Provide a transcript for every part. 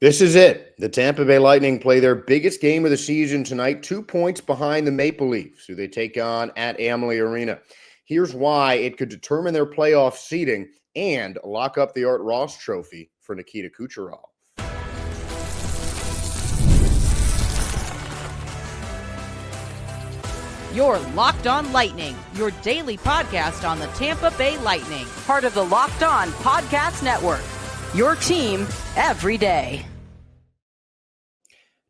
This is it. The Tampa Bay Lightning play their biggest game of the season tonight, 2 points behind the Maple Leafs, who they take on at Amalie Arena. Here's why it could determine their playoff seeding and lock up the Art Ross Trophy for Nikita Kucherov. You're Locked On Lightning, your daily podcast on the Tampa Bay Lightning, part of the Locked On Podcast Network, your team every day.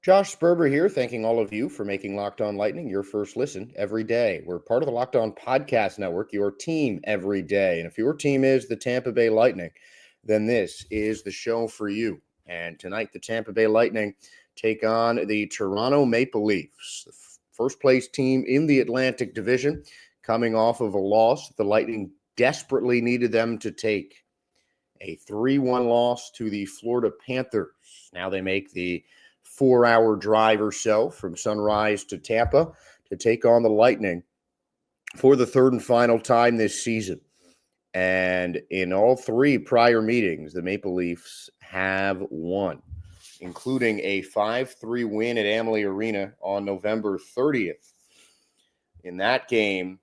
Josh Sperber here, thanking all of you for making Locked On Lightning your first listen every day. We're part of the Locked On Podcast Network, your team every day. And if your team is the Tampa Bay Lightning, then this is the show for you. And tonight, the Tampa Bay Lightning take on the Toronto Maple Leafs, the first place team in the Atlantic Division, coming off of a loss. The Lightning desperately needed them to take a 3-1 loss to the Florida Panthers. Now they make the 4-hour drive or so from Sunrise to Tampa to take on the Lightning for the third and final time this season. And in all three prior meetings, the Maple Leafs have won, including a 5-3 win at Amalie Arena on November 30th. In that game,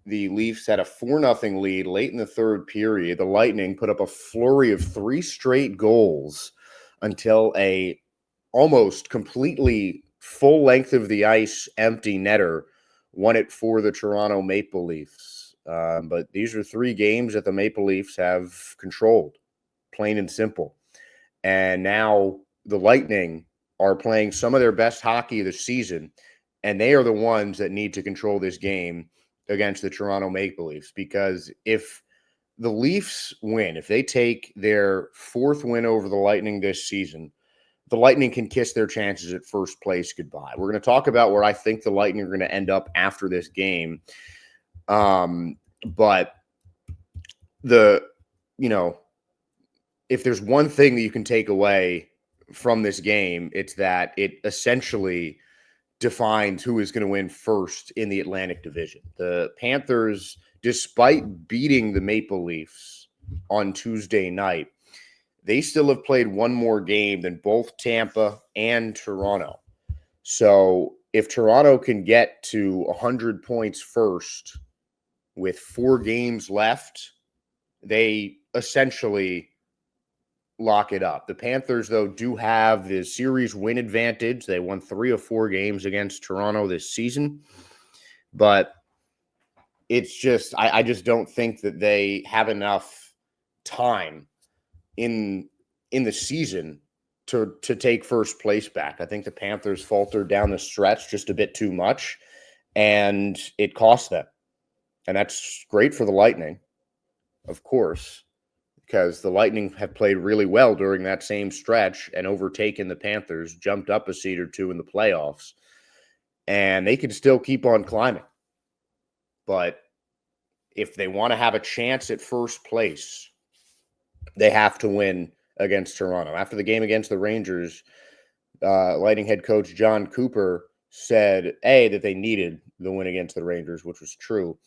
the Leafs had a 4-0 lead late in the third period. The Lightning put up a flurry of 3 straight goals until a almost completely full length of the ice empty netter won it for the Toronto Maple Leafs. But these are 3 games that the Maple Leafs have controlled, plain and simple. And now the Lightning are playing some of their best hockey of the season, and they are the ones that need to control this game against the Toronto Maple Leafs, because if the Leafs win, if they take their 4th win over the Lightning this season, the Lightning can kiss their chances at first place goodbye. We're going to talk about where I think the Lightning are going to end up after this game. But if there's one thing that you can take away from this game, it's that it essentially defines who is going to win first in the Atlantic Division. The Panthers, despite beating the Maple Leafs on Tuesday night, they still have played one more game than both Tampa and Toronto. So if Toronto can get to 100 points first with 4 games left, they essentially lock it up. The Panthers, though, do have the series win advantage. They won 3 of 4 games against Toronto this season. But it's just, I just don't think that they have enough time in the season to take first place back. I think the Panthers faltered down the stretch just a bit too much, and it cost them. And that's great for the Lightning, of course, because the Lightning have played really well during that same stretch and overtaken the Panthers, jumped up a seed or 2 in the playoffs, and they can still keep on climbing. But if they want to have a chance at first place, they have to win against Toronto. After the game against the Rangers, Lightning head coach John Cooper said, A, that they needed the win against the Rangers, which was true,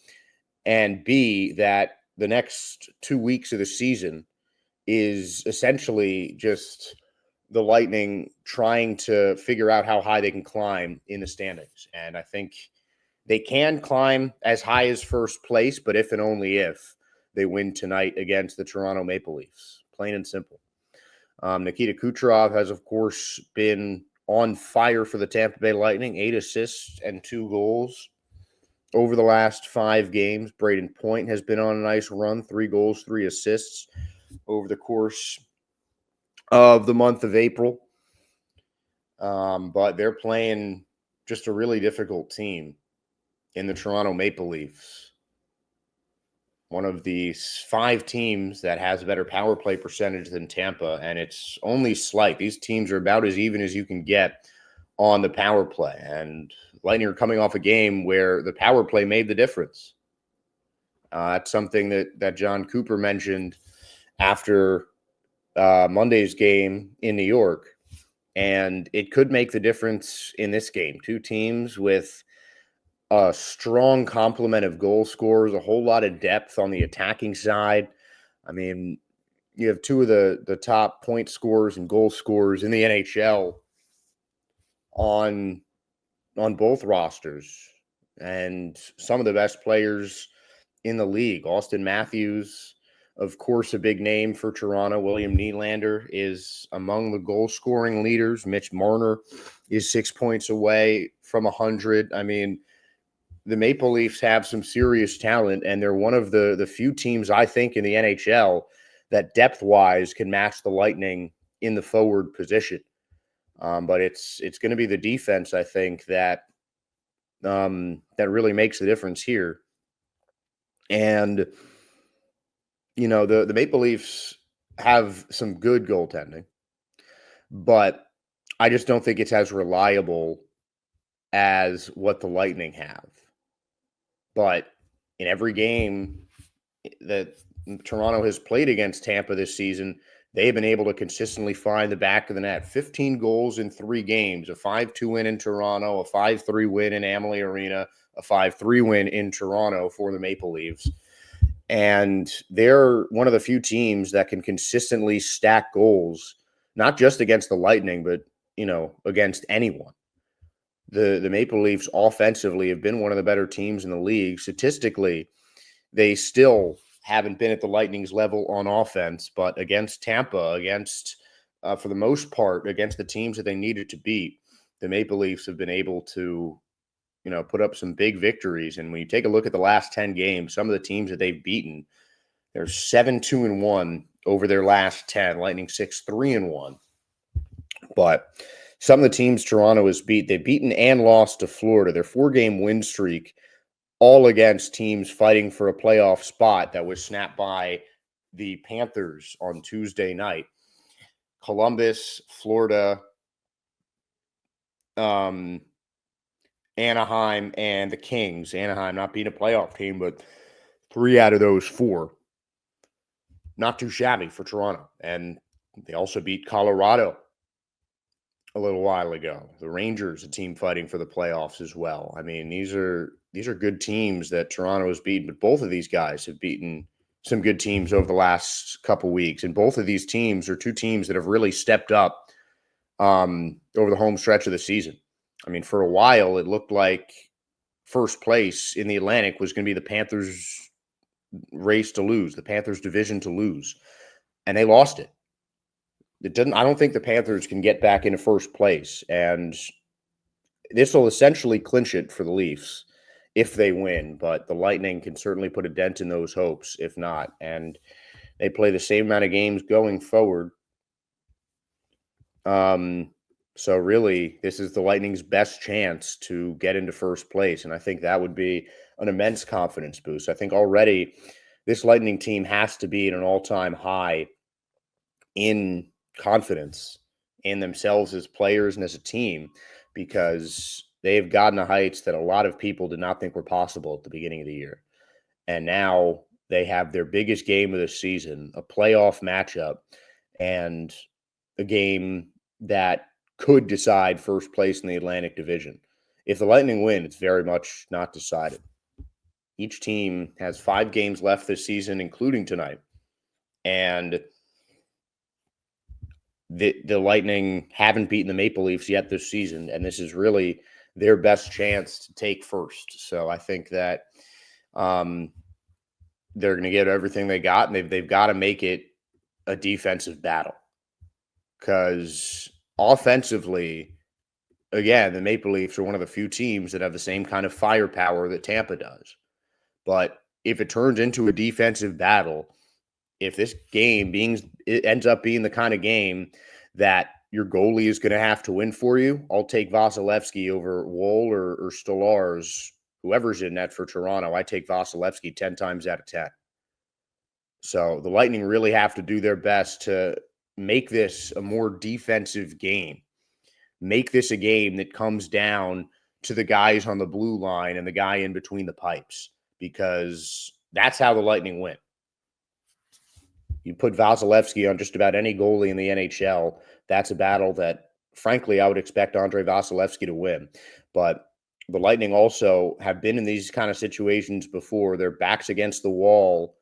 and B, that the next 2 weeks of the season is essentially just the Lightning trying to figure out how high they can climb in the standings. And I think they can climb as high as first place, but if and only if they win tonight against the Toronto Maple Leafs. Plain and simple. Nikita Kucherov has, of course, been on fire for the Tampa Bay Lightning, 8 assists and 2 goals over the last 5 games. Braden Point has been on a nice run, 3 goals, 3 assists over the course of the month of April. But they're playing just a really difficult team in the Toronto Maple Leafs. One of these 5 teams that has a better power play percentage than Tampa, and it's only slight. These teams are about as even as you can get on the power play, and Lightning are coming off a game where the power play made the difference. That's something that John Cooper mentioned after Monday's game in New York, and it could make the difference in this game. 2 teams with a strong complement of goal scorers, a whole lot of depth on the attacking side. I mean, you have two of the top point scorers and goal scorers in the NHL on both rosters, and some of the best players in the league. Austin Matthews, of course, a big name for Toronto. William Nylander is among the goal-scoring leaders. Mitch Marner is 6 points away from 100. I mean, the Maple Leafs have some serious talent, and they're one of the few teams, I think, in the NHL that depth-wise can match the Lightning in the forward position. But it's going to be the defense, I think, that really makes the difference here. And, you know, the Maple Leafs have some good goaltending, but I just don't think it's as reliable as what the Lightning have. But in every game that Toronto has played against Tampa this season, they've been able to consistently find the back of the net. 15 goals in 3 games, a 5-2 win in Toronto, a 5-3 win in Amalie Arena, a 5-3 win in Toronto for the Maple Leafs. And they're one of the few teams that can consistently stack goals, not just against the Lightning, but, you know, against anyone. The Maple Leafs offensively have been one of the better teams in the league. Statistically, they still haven't been at the Lightning's level on offense, but against Tampa, for the most part, against the teams that they needed to beat, the Maple Leafs have been able to, you know, put up some big victories. And when you take a look at the last 10 games, some of the teams that they've beaten, they're 7-2-1 over their last 10. Lightning 6-3-1. But some of the teams Toronto has they've beaten and lost to Florida. Their 4-game win streak, all against teams fighting for a playoff spot, that was snapped by the Panthers on Tuesday night. Columbus, Florida, Anaheim, and the Kings. Anaheim not being a playoff team, but 3 out of those 4. Not too shabby for Toronto. And they also beat Colorado a little while ago. The Rangers, a team fighting for the playoffs as well. I mean, these are good teams that Toronto has beaten, but both of these guys have beaten some good teams over the last couple weeks. And both of these teams are 2 teams that have really stepped up over the home stretch of the season. I mean, for a while, it looked like first place in the Atlantic was going to be the Panthers' race to lose, the Panthers' division to lose. And they lost it. I don't think the Panthers can get back into first place. And this will essentially clinch it for the Leafs if they win. But the Lightning can certainly put a dent in those hopes if not. And they play the same amount of games going forward. So really, this is the Lightning's best chance to get into first place. And I think that would be an immense confidence boost. I think already this Lightning team has to be at an all-time high in confidence in themselves as players and as a team, because they have gotten to heights that a lot of people did not think were possible at the beginning of the year. And now they have their biggest game of the season, a playoff matchup, and a game that could decide first place in the Atlantic Division. If the Lightning win, it's very much not decided. Each team has 5 games left this season, including tonight. And the Lightning haven't beaten the Maple Leafs yet this season, and this is really their best chance to take first. So I think that they're going to get everything they got, and they've got to make it a defensive battle, because offensively, again, the Maple Leafs are one of the few teams that have the same kind of firepower that Tampa does. But if it turns into a defensive battle, if this game ends up being the kind of game that your goalie is going to have to win for you, I'll take Vasilevsky over Woll or Stolarz, whoever's in net for Toronto. I take Vasilevsky 10 times out of 10. So the Lightning really have to do their best to make this a more defensive game. Make this a game that comes down to the guys on the blue line and the guy in between the pipes, because that's how the Lightning win. You put Vasilevsky on just about any goalie in the NHL, that's a battle that, frankly, I would expect Andrei Vasilevsky to win. But the Lightning also have been in these kind of situations before. Their backs against the wall,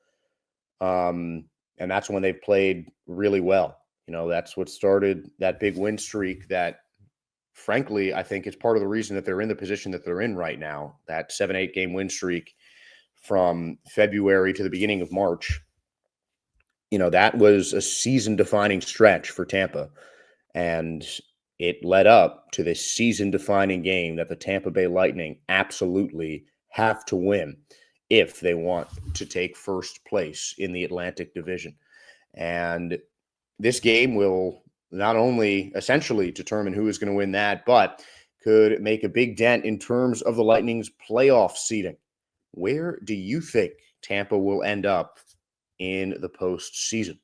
and And that's when they've played really well. That's what started that big win streak that, frankly, I think is part of the reason that they're in the position that they're in right now. That 7-8 game win streak from February to the beginning of March. That was a season-defining stretch for Tampa. And it led up to this season-defining game that the Tampa Bay Lightning absolutely have to win if they want to take first place in the Atlantic Division. And this game will not only essentially determine who is going to win that, but could make a big dent in terms of the Lightning's playoff seeding. Where do you think Tampa will end up in the postseason?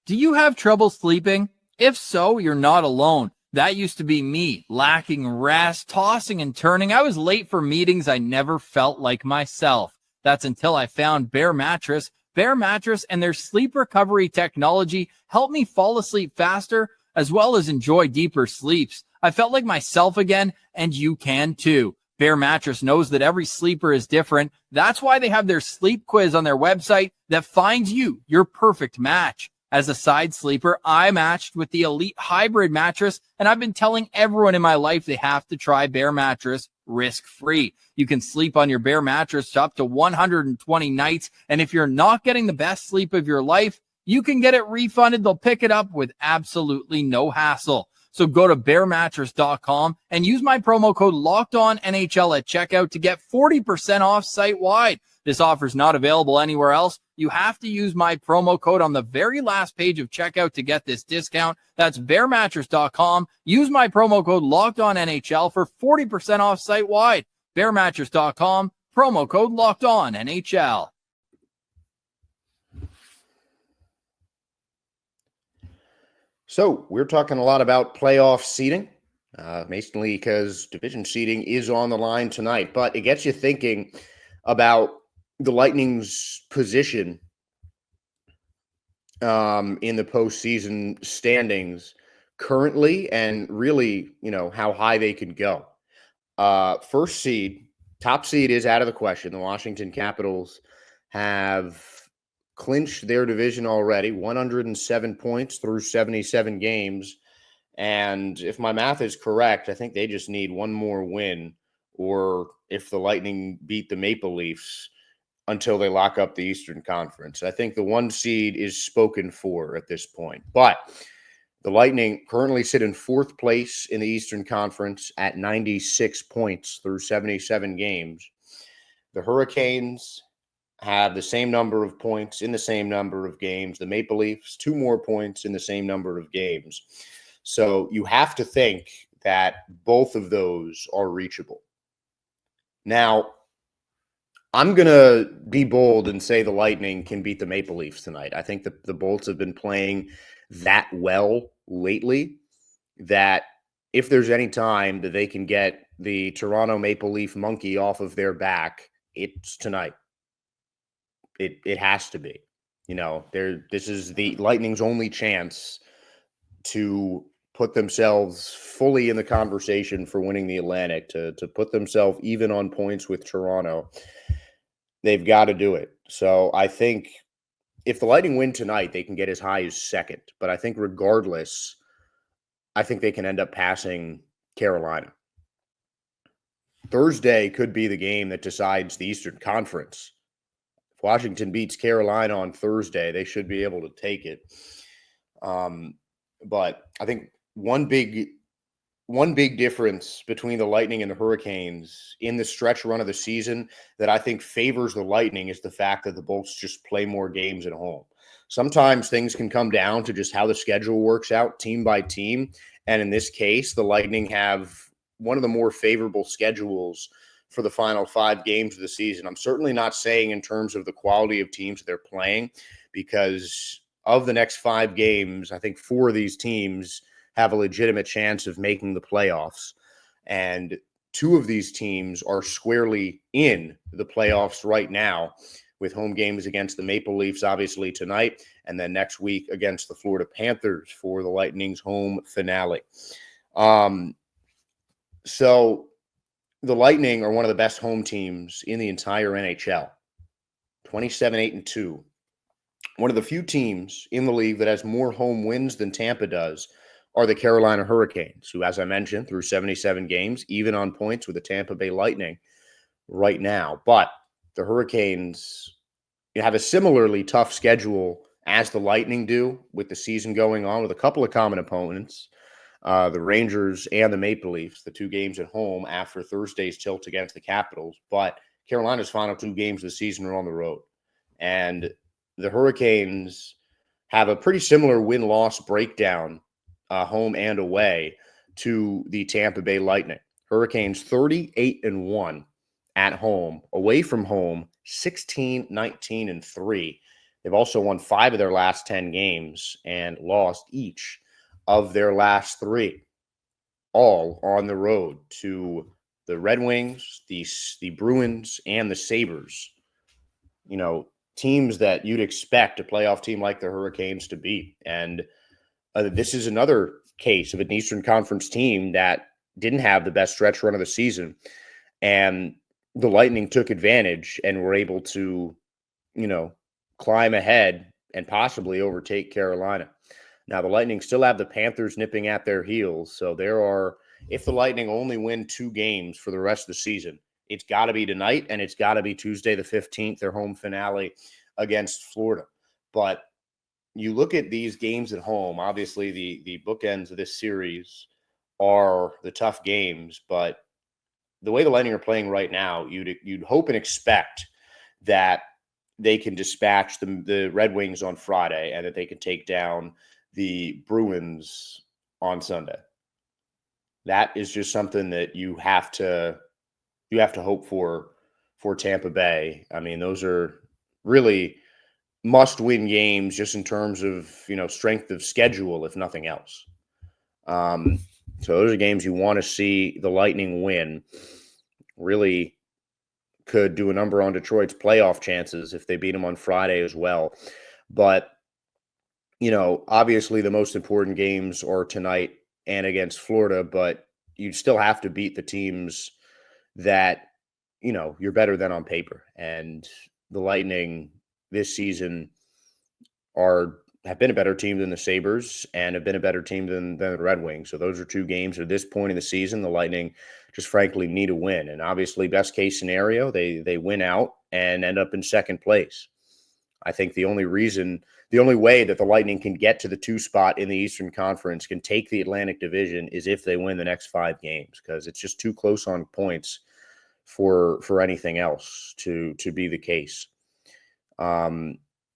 Do you have trouble sleeping? If so, you're not alone. That used to be me, lacking rest, tossing and turning. I was late for meetings. I never felt like myself. That's until I found Bare Mattress. Bare Mattress and their sleep recovery technology helped me fall asleep faster as well as enjoy deeper sleeps. I felt like myself again, and you can too. Bare Mattress knows that every sleeper is different. That's why they have their sleep quiz on their website that finds you your perfect match. As a side sleeper, I matched with the Elite Hybrid mattress, and I've been telling everyone in my life they have to try Bare Mattress risk-free. You can sleep on your Bare Mattress up to 120 nights, and if you're not getting the best sleep of your life, you can get it refunded. They'll pick it up with absolutely no hassle. So go to baremattress.com and use my promo code LOCKEDONNHL at checkout to get 40% off site-wide. This offer is not available anywhere else. You have to use my promo code on the very last page of checkout to get this discount. That's baremattress.com. Use my promo code LOCKEDONNHL for 40% off site-wide. Baremattress.com, promo code LOCKEDONNHL. So we're talking a lot about playoff seeding, mainly because division seeding is on the line tonight. But it gets you thinking about the Lightning's position in the postseason standings currently, and really, how high they could go. First seed, top seed is out of the question. The Washington Capitals have clinched their division already, 107 points through 77 games. And if my math is correct, I think they just need one more win, or if the Lightning beat the Maple Leafs, until they lock up the Eastern Conference. I think the one seed is spoken for at this point. But the Lightning currently sit in fourth place in the Eastern Conference at 96 points through 77 games. The Hurricanes have the same number of points in the same number of games. The Maple Leafs, 2 more points in the same number of games. So you have to think that both of those are reachable. Now, I'm going to be bold and say the Lightning can beat the Maple Leafs tonight. I think the Bolts have been playing that well lately that if there's any time that they can get the Toronto Maple Leaf monkey off of their back, it's tonight. It has to be. This is the Lightning's only chance to put themselves fully in the conversation for winning the Atlantic, to put themselves even on points with Toronto. They've got to do it. So I think if the Lightning win tonight, they can get as high as second. But I think regardless, I think they can end up passing Carolina. Thursday could be the game that decides the Eastern Conference. If Washington beats Carolina on Thursday, they should be able to take it. But I think one big difference between the Lightning and the Hurricanes in the stretch run of the season that I think favors the Lightning is the fact that the Bolts just play more games at home. Sometimes things can come down to just how the schedule works out team by team. And in this case, the Lightning have one of the more favorable schedules for the final 5 games of the season. I'm certainly not saying in terms of the quality of teams they're playing, because of the next 5 games, I think 4 of these teams have a legitimate chance of making the playoffs. And 2 of these teams are squarely in the playoffs right now, with home games against the Maple Leafs, obviously, tonight, and then next week against the Florida Panthers for the Lightning's home finale. So the Lightning are one of the best home teams in the entire NHL. 27-8-2. One of the few teams in the league that has more home wins than Tampa does are the Carolina Hurricanes, who, as I mentioned, through 77 games, even on points with the Tampa Bay Lightning right now. But the Hurricanes have a similarly tough schedule as the Lightning do, with the season going on, with a couple of common opponents, the Rangers and the Maple Leafs, the 2 games at home after Thursday's tilt against the Capitals. But Carolina's final 2 games of the season are on the road. And the Hurricanes have a pretty similar win-loss breakdown, home and away, to the Tampa Bay Lightning. Hurricanes 38-1 at home, away from home 16-19-3. They've also won 5 of their last 10 games and lost each of their last 3, all on the road to the Red Wings, the Bruins, and the Sabres. You know, teams that you'd expect a playoff team like the Hurricanes to beat. And this is another case of an Eastern Conference team that didn't have the best stretch run of the season. And the Lightning took advantage and were able to, climb ahead and possibly overtake Carolina. Now, the Lightning still have the Panthers nipping at their heels. So if the Lightning only win 2 games for the rest of the season, it's got to be tonight, and it's got to be Tuesday the 15th, their home finale against Florida. But you look at these games at home, obviously the bookends of this series are the tough games, but the way the Lightning are playing right now, you'd hope and expect that they can dispatch the Red Wings on Friday and that they can take down the Bruins on Sunday. That is just something that you have to hope for Tampa Bay. I mean, those are really must-win games just in terms of, strength of schedule, if nothing else. So those are games you want to see the Lightning win. Really could do a number on Detroit's playoff chances if they beat them on Friday as well. But, obviously the most important games are tonight and against Florida, but you still have to beat the teams that, you're better than on paper. And the Lightning this season have been a better team than the Sabres and have been a better team than the Red Wings. So those are 2 games at this point in the season the Lightning just frankly need a win. And obviously, best case scenario, they win out and end up in second place. I think the only way that the Lightning can get to the 2 spot in the Eastern Conference, can take the Atlantic Division, is if they win the next 5 games, because it's just too close on points for anything else to be the case.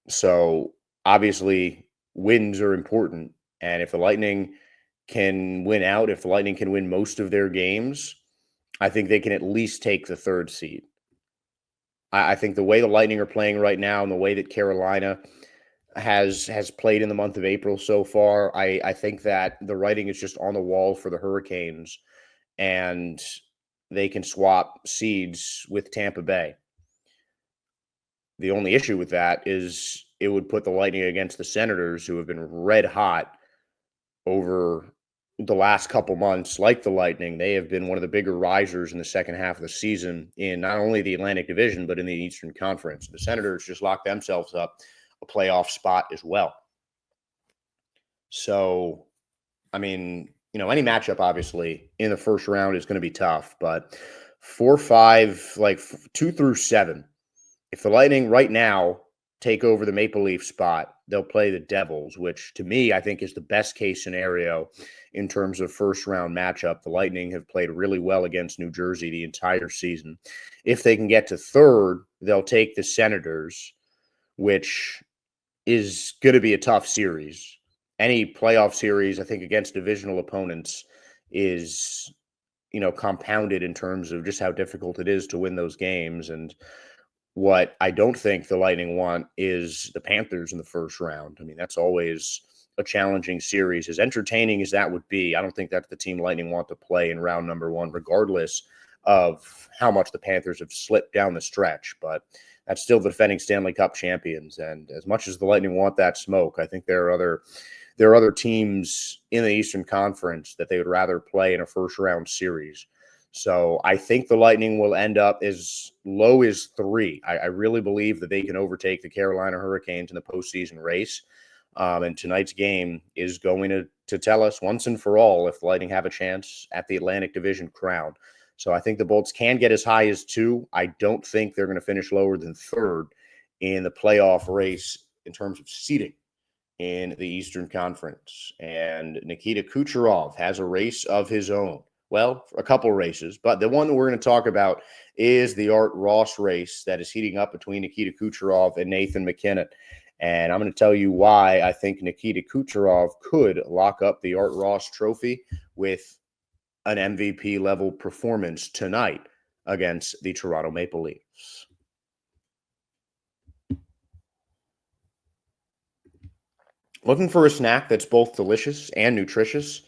So obviously wins are important. And if the Lightning can win out, if the Lightning can win most of their games, I think they can at least take the 3rd seed. I think the way the Lightning are playing right now and the way that Carolina has played in the month of April so far, I think that the writing is just on the wall for the Hurricanes, and they can swap seeds with Tampa Bay. The only issue with that is it would put the Lightning against the Senators, who have been red hot over the last couple months. Like the Lightning, they have been one of the bigger risers in the second half of the season in not only the Atlantic Division, but in the Eastern Conference. The Senators just locked themselves up a playoff spot as well. So, I mean, any matchup obviously in the first round is going to be tough, but 4, 5, 2 through 7, if the Lightning right now take over the Maple Leaf spot, they'll play the Devils, which to me, I think is the best case scenario in terms of first round matchup. The Lightning have played really well against New Jersey the entire season. If they can get to 3rd, they'll take the Senators, which is going to be a tough series. Any playoff series, I think, against divisional opponents is, compounded in terms of just how difficult it is to win those games. And what I don't think the Lightning want is the Panthers in the first round. I mean, that's always a challenging series. As entertaining as that would be, I don't think that's the team Lightning want to play in round number 1, regardless of how much the Panthers have slipped down the stretch. But that's still the defending Stanley Cup champions. And as much as the Lightning want that smoke, I think there are other teams in the Eastern Conference that they would rather play in a first round series. So I think the Lightning will end up as low as 3. I really believe that they can overtake the Carolina Hurricanes in the postseason race. And tonight's game is going to tell us once and for all if the Lightning have a chance at the Atlantic Division crown. So I think the Bolts can get as high as 2. I don't think they're going to finish lower than 3rd in the playoff race in terms of seeding in the Eastern Conference. And Nikita Kucherov has a race of his own. Well, a couple races, but the one that we're going to talk about is the Art Ross race that is heating up between Nikita Kucherov and Nathan MacKinnon. And I'm going to tell you why I think Nikita Kucherov could lock up the Art Ross trophy with an MVP level performance tonight against the Toronto Maple Leafs. Looking for a snack that's both delicious and nutritious?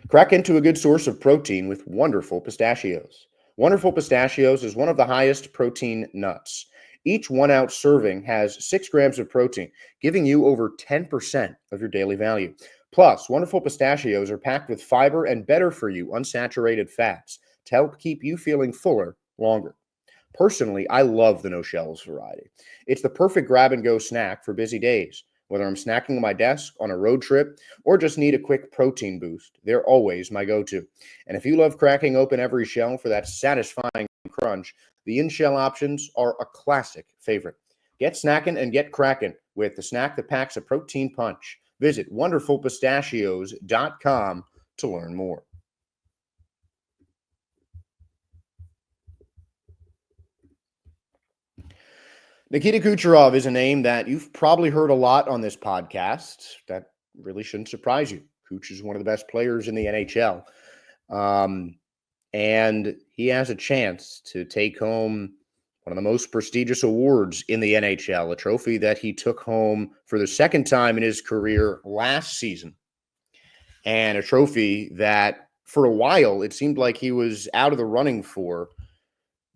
Crack into a good source of protein with Wonderful Pistachios. Wonderful Pistachios is one of the highest protein nuts. Each 1 ounce serving has 6 grams of protein, giving you over 10% of your daily value. Plus, Wonderful Pistachios are packed with fiber and better for you unsaturated fats to help keep you feeling fuller longer. Personally, I love the no shells variety. It's the perfect grab and go snack for busy days. Whether I'm snacking at my desk, on a road trip, or just need a quick protein boost, they're always my go-to. And if you love cracking open every shell for that satisfying crunch, the in-shell options are a classic favorite. Get snackin' and get crackin' with the snack that packs a protein punch. Visit wonderfulpistachios.com to learn more. Nikita Kucherov is a name that you've probably heard a lot on this podcast. That really shouldn't surprise you. Kuch is one of the best players in the NHL. And he has a chance to take home one of the most prestigious awards in the NHL, a trophy that he took home for the second time in his career last season. And a trophy that for a while it seemed like he was out of the running for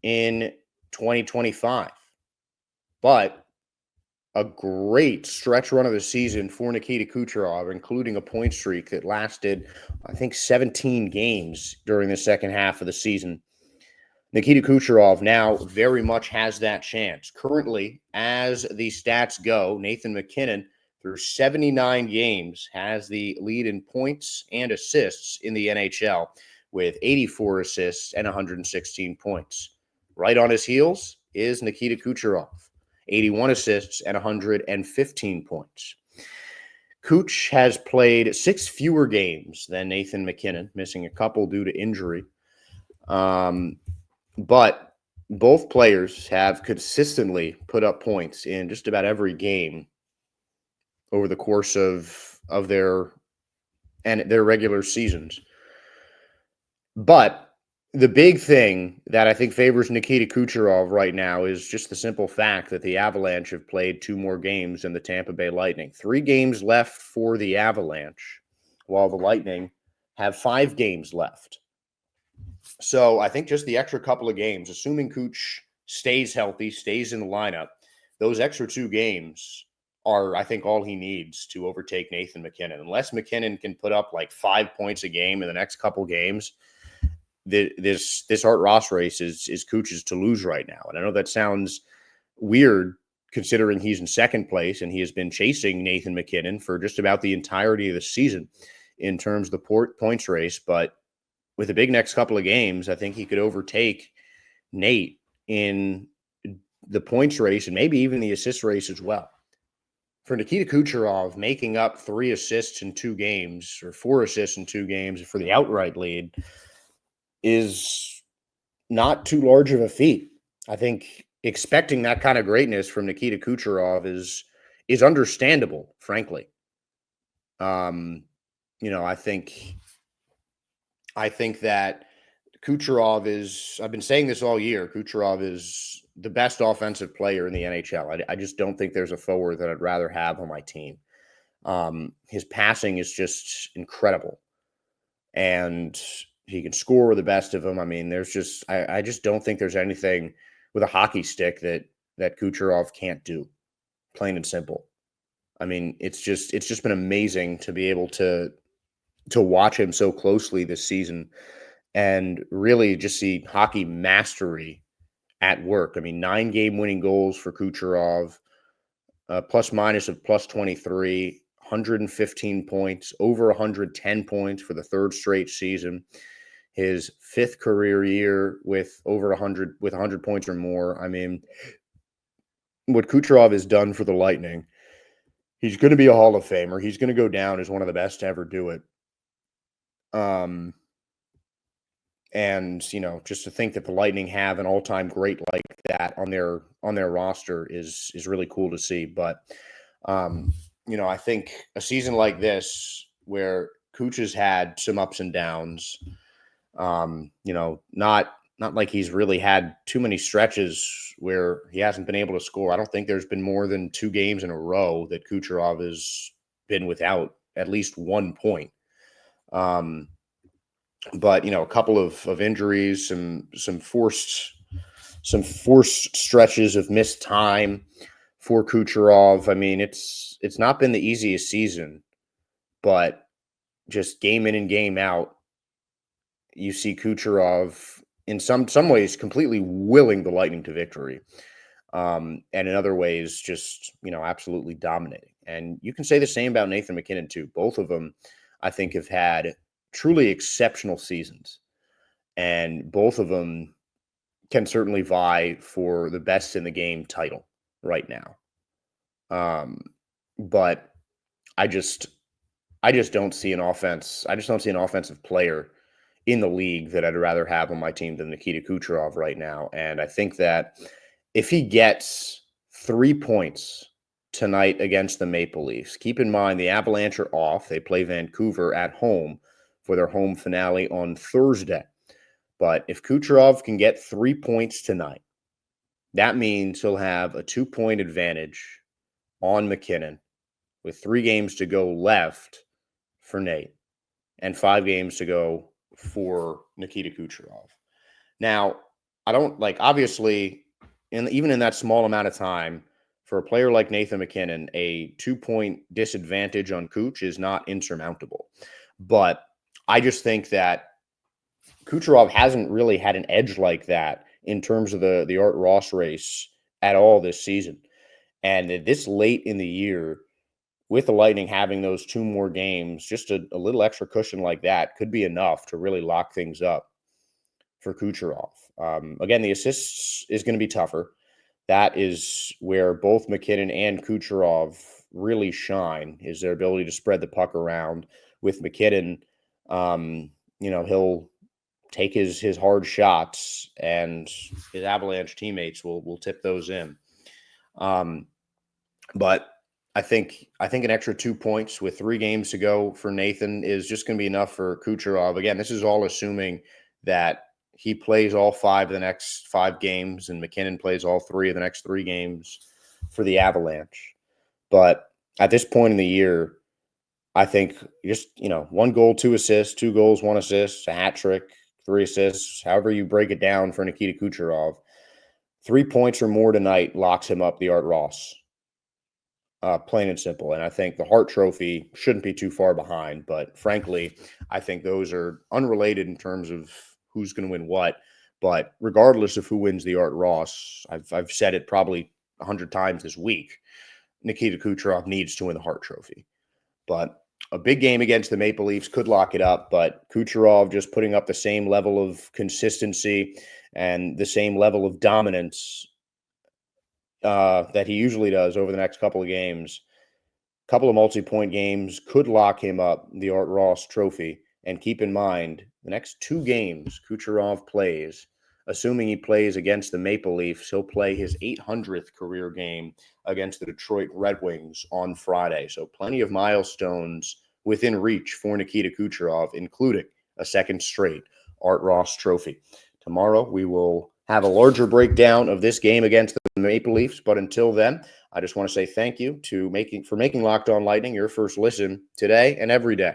in 2025. But a great stretch run of the season for Nikita Kucherov, including a point streak that lasted, I think, 17 games during the second half of the season. Nikita Kucherov now very much has that chance. Currently, as the stats go, Nathan MacKinnon, through 79 games, has the lead in points and assists in the NHL with 84 assists and 116 points. Right on his heels is Nikita Kucherov. 81 assists and 115 points. Kuch has played 6 fewer games than Nathan MacKinnon, missing a couple due to injury. But both players have consistently put up points in just about every game over the course of their regular seasons. But the big thing that I think favors Nikita Kucherov right now is just the simple fact that the Avalanche have played 2 more games than the Tampa Bay Lightning. 3 games left for the Avalanche, while the Lightning have 5 games left. So I think just the extra couple of games, assuming Kuch stays healthy, stays in the lineup, those extra 2 games are, I think, all he needs to overtake Nathan MacKinnon. Unless MacKinnon can put up like 5 points a game in the next couple games, this Art Ross race is Kuch's to lose right now. And I know that sounds weird considering he's in second place and he has been chasing Nathan MacKinnon for just about the entirety of the season in terms of the points race. But with the big next couple of games, I think he could overtake Nate in the points race and maybe even the assist race as well. For Nikita Kucherov, making up 3 assists in 2 games or 4 assists in 2 games for the outright lead is not too large of a feat. I think expecting that kind of greatness from Nikita Kucherov is understandable, frankly. I think that Kucherov is, I've been saying this all year, Kucherov is the best offensive player in the NHL. I just don't think there's a forward that I'd rather have on my team. His passing is just incredible. And he can score with the best of them. I mean, I just don't think there's anything with a hockey stick that Kucherov can't do, plain and simple. I mean, it's just been amazing to be able to watch him so closely this season and really just see hockey mastery at work. I mean, 9 game-winning goals for Kucherov, plus minus of plus 23, 115 points, over 110 points for the 3rd straight season. His 5th career year with over 100 points or more. I mean, what Kucherov has done for the Lightning, he's going to be a Hall of Famer. He's going to go down as one of the best to ever do it. And just to think that the Lightning have an all-time great like that on their roster is really cool to see. But I think a season like this where Kuch has had some ups and downs, not like he's really had too many stretches where he hasn't been able to score. I don't think there's been more than 2 games in a row that Kucherov has been without at least 1 point. But a couple of injuries, some forced stretches of missed time for Kucherov. I mean, it's not been the easiest season, but just game in and game out, you see Kucherov in some ways completely willing the Lightning to victory, and in other ways just absolutely dominating. And you can say the same about Nathan MacKinnon too. Both of them, I think, have had truly exceptional seasons, and both of them can certainly vie for the best in the game title right now. But I just don't see an offense. I just don't see an offensive player in the league that I'd rather have on my team than Nikita Kucherov right now. And I think that if he gets 3 points tonight against the Maple Leafs, keep in mind the Avalanche are off. They play Vancouver at home for their home finale on Thursday. But if Kucherov can get 3 points tonight, that means he'll have a 2-point advantage on MacKinnon with 3 games to go left for Nate and 5 games to go for Nikita Kucherov. Now, I don't obviously, even in that small amount of time, for a player like Nathan MacKinnon, a 2-point disadvantage on Kuch is not insurmountable. But I just think that Kucherov hasn't really had an edge like that in terms of the Art Ross race at all this season. And this late in the year, with the Lightning having those 2 more games, just a little extra cushion like that could be enough to really lock things up for Kucherov. Again, the assists is going to be tougher. That is where both MacKinnon and Kucherov really shine, is their ability to spread the puck around. With MacKinnon, he'll take his hard shots, and his Avalanche teammates will tip those in. But I think an extra 2 points with 3 games to go for Nathan is just going to be enough for Kucherov. Again, this is all assuming that he plays all 5 of the next 5 games, and MacKinnon plays all 3 of the next 3 games for the Avalanche. But at this point in the year, I think just, 1 goal, 2 assists, 2 goals, 1 assist, a hat trick, 3 assists, however you break it down for Nikita Kucherov, 3 points or more tonight locks him up the Art Ross. Plain and simple. And I think the Hart Trophy shouldn't be too far behind. But frankly, I think those are unrelated in terms of who's going to win what. But regardless of who wins the Art Ross, I've said it probably 100 times this week, Nikita Kucherov needs to win the Hart Trophy. But a big game against the Maple Leafs could lock it up. But Kucherov just putting up the same level of consistency and the same level of dominance that he usually does over the next couple of games. A couple of multi-point games could lock him up the Art Ross Trophy. And keep in mind, the next 2 games Kucherov plays, assuming he plays against the Maple Leafs, he'll play his 800th career game against the Detroit Red Wings on Friday. So plenty of milestones within reach for Nikita Kucherov, including a 2nd straight Art Ross Trophy. Tomorrow we will have a larger breakdown of this game against the Maple Leafs. But until then, I just want to say thank you for making Locked On Lightning your first listen today and every day.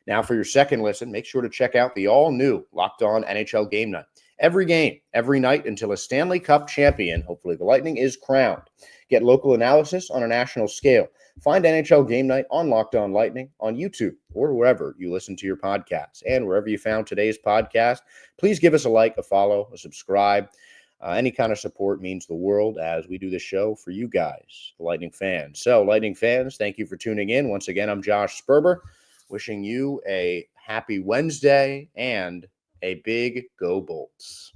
Now, for your second listen, make sure to check out the all-new Locked On NHL Game Night. Every game, every night until a Stanley Cup champion, hopefully the Lightning, is crowned. Get local analysis on a national scale, Find NHL Game Night on Locked On Lightning on YouTube or wherever you listen to your podcasts. And wherever you found today's podcast, please give us a like, a follow, a subscribe. Any kind of support means the world as we do this show for you guys, the Lightning fans. So, Lightning fans, thank you for tuning in. Once again, I'm Josh Sperber, wishing you a happy Wednesday and a big go Bolts.